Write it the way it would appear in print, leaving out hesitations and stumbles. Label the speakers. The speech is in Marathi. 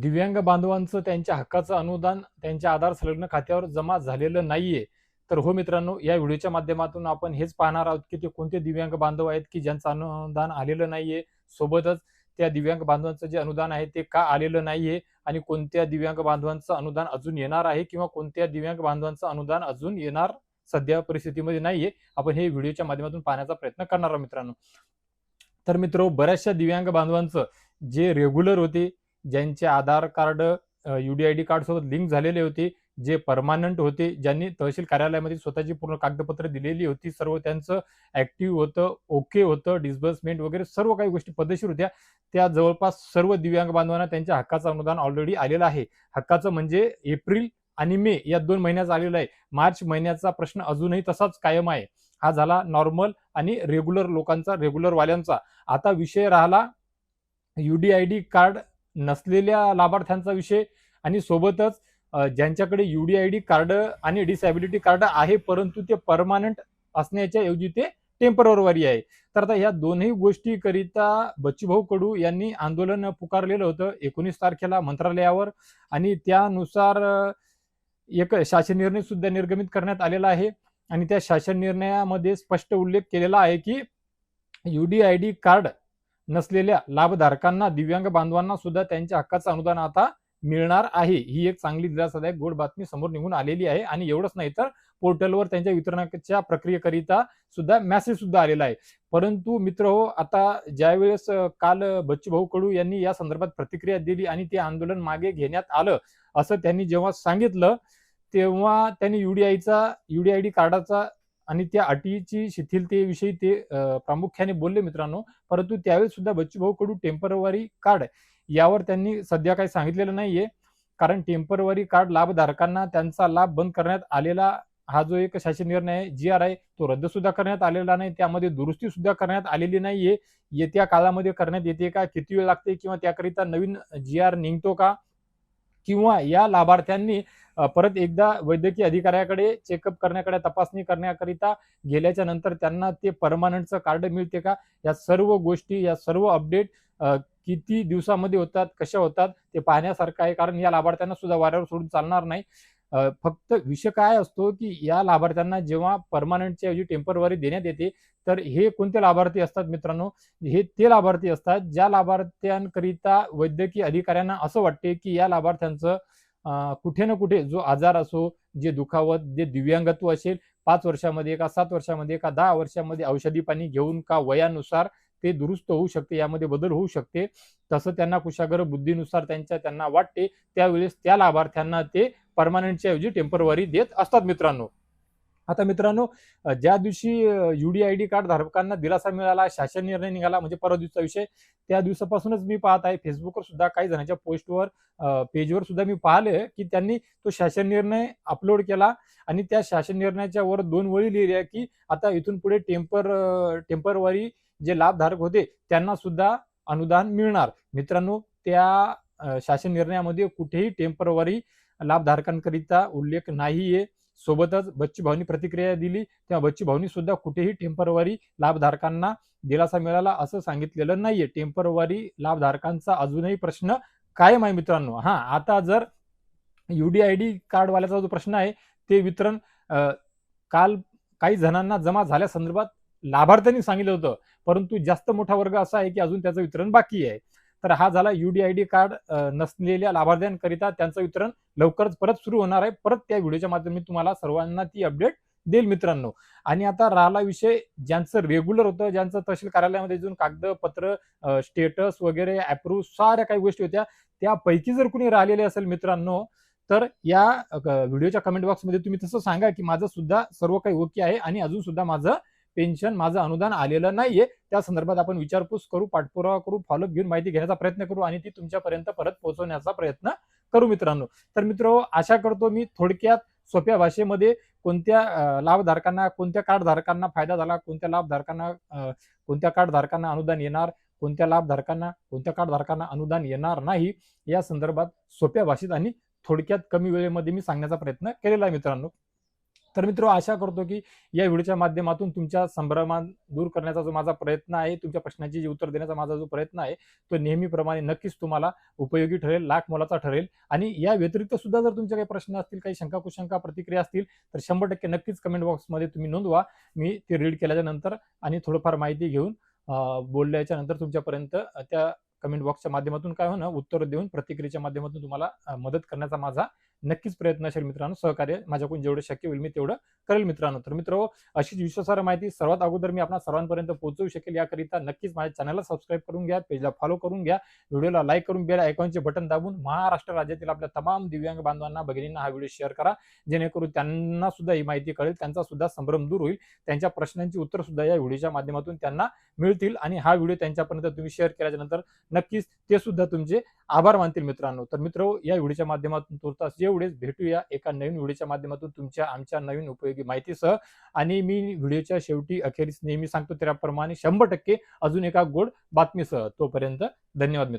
Speaker 1: दिव्यांग बांधवांचं त्यांच्या हक्काचं अनुदान त्यांच्या आधार संलग्न खात्यावर जमा झालेलं नाहीये. तर हो मित्रांनो, या व्हिडिओच्या माध्यमातून आपण हेच पाहणार आहोत की ते कोणते दिव्यांग बांधव आहेत की ज्यांचं अनुदान आलेलं नाहीये. सोबतच त्या दिव्यांग बांधवांचं जे अनुदान आहे ते का आलेलं नाहीये आणि कोणत्या दिव्यांग बांधवांचं अनुदान अजून येणार आहे किंवा कोणत्या दिव्यांग बांधवांचं अनुदान अजून येणार सध्या परिस्थितीमध्ये नाहीये. आपण हे व्हिडिओच्या माध्यमातून पाहण्याचा प्रयत्न करणार आहोत मित्रांनो. तर मित्र, बऱ्याचशा दिव्यांग बांधवांचं जे रेग्युलर होते, ज्यांचे आधार कार्ड UDID कार्ड सोबत लिंक झालेले होते, जे परमानंट होते, ज्यांनी तहसील कार्यालयामध्ये स्वतःची पूर्ण कागदपत्र दिलेली होती, सर्व त्यांचं ऍक्टिव्ह होतं, ओके होतं, डिस्बर्समेंट वगैरे सर्व काही गोष्टी पद्धतशीर होत्या. त्या जवळपास सर्व दिव्यांग बांधवांना त्यांच्या हक्काचं अनुदान ऑलरेडी आलेलं आहे. हक्काचं म्हणजे एप्रिल आणि मे या 2 महिन्याचं आलेलं आहे. मार्च महिन्याचा प्रश्न अजूनही तसाच कायम आहे. हा झाला नॉर्मल आणि रेग्युलर लोकांचा, रेग्युलर वाल्यांचा. आता विषय राहिला UDID कार्ड नसलेल्या लाभार्थ्यांचा विषय आणि सोबतच ज्यांच्याकडे UDID कार्ड आणि डिसॅबिलिटी कार्ड आहे परंतु ते परमानंट असण्याच्या ऐवजी ते टेम्पररी आहे. तर आता ह्या दोन्ही गोष्टीकरिता बच्चूभाऊ कडू यांनी आंदोलन पुकारलेलं होतं 19 तारखेला मंत्रालयावर आणि त्यानुसार एक शासन निर्णय सुद्धा निर्गमित करण्यात आलेला आहे आणि त्या शासन निर्णयामध्ये स्पष्ट उल्लेख केलेला आहे की UDID कार्ड नसलेल्या लाभधारकांना, दिव्यांग बांधवांना सुद्धा त्यांच्या हक्काचं अनुदान आता मिळणार आहे. ही एक चांगली दिलासादायक गोड बातमी समोर निघून आलेली आहे आणि एवढंच नाही तर पोर्टलवर त्यांच्या वितरणाच्या प्रक्रियेकरिता सुद्धा मेसेज सुद्धा आलेला आहे. परंतु मित्रहो, आता ज्यावेळेस काल बच्चूभाऊ कडू यांनी या संदर्भात प्रतिक्रिया दिली आणि ते आंदोलन मागे घेण्यात आलं असं त्यांनी जेव्हा सांगितलं, तेव्हा त्यांनी UDID कार्डाचा आणि त्या अटीची शिथिलतेविषयी ते प्रामुख्याने बोलले मित्रांनो. परंतु त्यावेळी सुद्धा बच्चूभाऊ कडू टेम्पररी कार्ड यावर त्यांनी सध्या काही सांगितलेलं नाहीये. कारण टेम्पररी कार्ड लाभधारकांना त्यांचा लाभ बंद करण्यात आलेला हा जो एक शासन निर्णय आहे, GR आहे, तो रद्द सुद्धा करण्यात आलेला नाही. त्यामध्ये दुरुस्ती सुद्धा करण्यात आलेली नाहीये. येत्या काळामध्ये करण्यात येते का, किती वेळ लागते किंवा त्याकरिता नवीन GR निघतो का, किंवा या लाभार्थ्यांनी परत एकदा वैद्यकीय अधिकाऱ्याकडे चेकअप करण्याकडे, तपासणी करण्याकरिता गेल्याच्या नंतर त्यांना ते परमानंटचं कार्ड मिळते का, या सर्व गोष्टी, या सर्व अपडेट किती दिवसामध्ये होतात, कशा होतात ते पाहण्यासारखं आहे. कारण या लाभार्थ्यांना सुद्धा वाऱ्यावर सोडून चालणार नाही. फक्त विषय काय असतो की या लाभार्थ्यांना जेव्हा परमानंटच्या ऐवजी टेम्पररी देण्यात येते तर हे कोणते लाभार्थी असतात मित्रांनो, हे ते लाभार्थी असतात ज्या लाभार्थ्यांकरिता वैद्यकीय अधिकाऱ्यांना असं वाटते की या लाभार्थ्यांचं कुठे ना कुठे जो आजार असो, जे दुखावत, जे दिव्यांगत्व असेल, 5 वर्षामध्ये का 7 वर्षामध्ये का 10 वर्षामध्ये औषधी पाणी घेऊन का वयानुसार ते दुरुस्त होऊ शकते, यामध्ये बदल होऊ शकते. तसं त्यांना कुशागर बुद्धीनुसार त्यांना वाटते, त्यावेळेस त्या लाभार्थ्यांना ते परमानंटच्या ऐवजी टेम्पररी देत असतात मित्रांनो. आता मित्रांनो, ज्या दिवशी UDID कार्ड धारकांना दिलासा मिळाला, शासन निर्णय निघाला, म्हणजे परवा दिवसाचा विषय, त्या दिवसापासूनच मी पाहत आहे फेसबुकवर सुद्धा काही जणांच्या पोस्टवर, पेजवर सुद्धा मी पाहिले की त्यांनी तो शासन निर्णय अपलोड केला आणि त्या शासन निर्णयाच्या वर 2 ओळी लिहिल्या की आता इथून पुढे टेम्पररी जे लाभधारक होते त्यांना सुद्धा अनुदान मिळणार. मित्रांनो, त्या शासन निर्णयामध्ये कुठेही टेम्पररी लाभधारकांकरिता उल्लेख नाहीये. सोबतच बच्चूभाऊंनी प्रतिक्रिया दिली तेव्हा बच्चूभाऊंनी सुद्धा कुठेही टेम्पररी लाभधारकांना दिलासा मिळाला असं सांगितलेलं नाहीये. टेम्पररी लाभधारकांचा अजूनही प्रश्न कायम आहे मित्रांनो. आता जर UDID कार्डवाल्याचा जो प्रश्न आहे ते वितरण काल काही जणांना जमा झाल्या संदर्भात लाभार्थ्यांनी सांगितलं होतं, परंतु जास्त मोठा वर्ग असा आहे की अजून त्याचं वितरण बाकी आहे. तर हा झाला UDID कार्ड नसलेल्या लाभार्थ्यांकरिता त्यांचं वितरण लवकरच परत सुरू होणार आहे. परत त्या व्हिडिओच्या माध्यमातून तुम्हाला सर्वांना ती अपडेट देईल मित्रांनो. आणि आता राहिला विषय ज्यांचं रेग्युलर होतं, ज्यांचं तहसील कार्यालयामध्ये जाऊन कागदपत्र, स्टेटस वगैरे अप्रूव्ह साऱ्या काही गोष्टी होत्या, त्यापैकी जर कुणी राहिलेले असेल मित्रांनो, तर या व्हिडिओच्या कमेंट बॉक्समध्ये तुम्ही तसं सांगा की माझं सुद्धा सर्व काही ओके आहे आणि अजून सुद्धा माझं पेन्शन, माझं अनुदान आलेलं नाहीये. त्या संदर्भात आपण विचारपूस करू, पाठपुरावा करू, फॉलोअप घेऊन माहिती घेण्याचा प्रयत्न करू आणि ती तुमच्यापर्यंत परत पोहोचवण्याचा प्रयत्न करू मित्रांनो. तर मित्र, आशा करतो मी थोडक्यात सोप्या भाषेमध्ये कोणत्या लाभधारकांना, कोणत्या कार्डधारकांना फायदा झाला, कोणत्या लाभधारकांना, कोणत्या कार्डधारकांना अनुदान येणार, कोणत्या लाभधारकांना, कोणत्या कार्डधारकांना अनुदान येणार नाही, या संदर्भात सोप्या भाषेत आणि थोडक्यात कमी वेळेमध्ये मी सांगण्याचा प्रयत्न केलेला आहे मित्रांनो. तर मित्र आशा करतो की या व्हिडिओच्या माध्यमातून तुमच्या संभ्रमान दूर करण्याचा जो माझा प्रयत्न आहे, तुमच्या प्रश्नांची जी उत्तर देण्याचा माझा जो प्रयत्न आहे, तो नेहमीप्रमाणे नक्कीच तुम्हाला उपयोगी ठरेल, लाख मोलाचा ठरेल. आणि या व्यतिरिक्त सुद्धा जर तुमचे काही प्रश्न असतील, काही शंका कुशंका प्रतिक्रिया असतील, तर 100% नक्कीच कमेंट बॉक्समध्ये तुम्ही नोंदवा. मी ते रीड केल्याच्या नंतर आणि थोडंफार माहिती घेऊन बोलल्याच्या नंतर तुमच्यापर्यंत त्या कमेंट बॉक्सच्या माध्यमातून काय होणं उत्तर देऊन प्रतिक्रियेच्या माध्यमातून तुम्हाला मदत करण्याचा माझा नक्कीच प्रयत्न असेल मित्रांनो. सहकार्य माझ्याकडून जेवढं शक्य होईल मी तेवढं करेल मित्रांनो. तर मित्र, अशीच विश्वासार्ह माहिती सर्वात अगोदर मी आपल्या सर्वांपर्यंत पोहोचवू शकेल याकरिता नक्कीच माझ्या चॅनलला सबस्क्राईब करून घ्या, पेजला फॉलो करून घ्या, व्हिडिओला लाईक करून बेल आयकॉनचे बटन दाबून महाराष्ट्र राज्यातील आपल्या तमाम दिव्यांग बांधवांना भगिनींना हा व्हिडिओ शेअर करा, जेणेकरून त्यांना सुद्धा ही माहिती कळेल, त्यांचा सुद्धा संभ्रम दूर होईल, त्यांच्या प्रश्नांची उत्तर सुद्धा या व्हिडिओच्या माध्यमातून त्यांना मिळतील. आणि हा व्हिडिओ त्यांच्यापर्यंत तुम्ही शेअर केल्याच्या नंतर नक्कीच ते सुद्धा तुमचे आभार मानतील मित्रांनो. तर मित्र, या व्हिडिओच्या माध्यमातून तुर्तास एवढेच. भेटूया एका नवीन व्हिडिओच्या माध्यमातून तुमच्या आमच्या नवीन उपयोगी माहितीसह. आणि मी व्हिडिओच्या शेवटी अखेरीस नेहमी सांगतो त्याप्रमाणे 100% अजून एका गोड बातमीसह. तोपर्यंत धन्यवाद मित्र.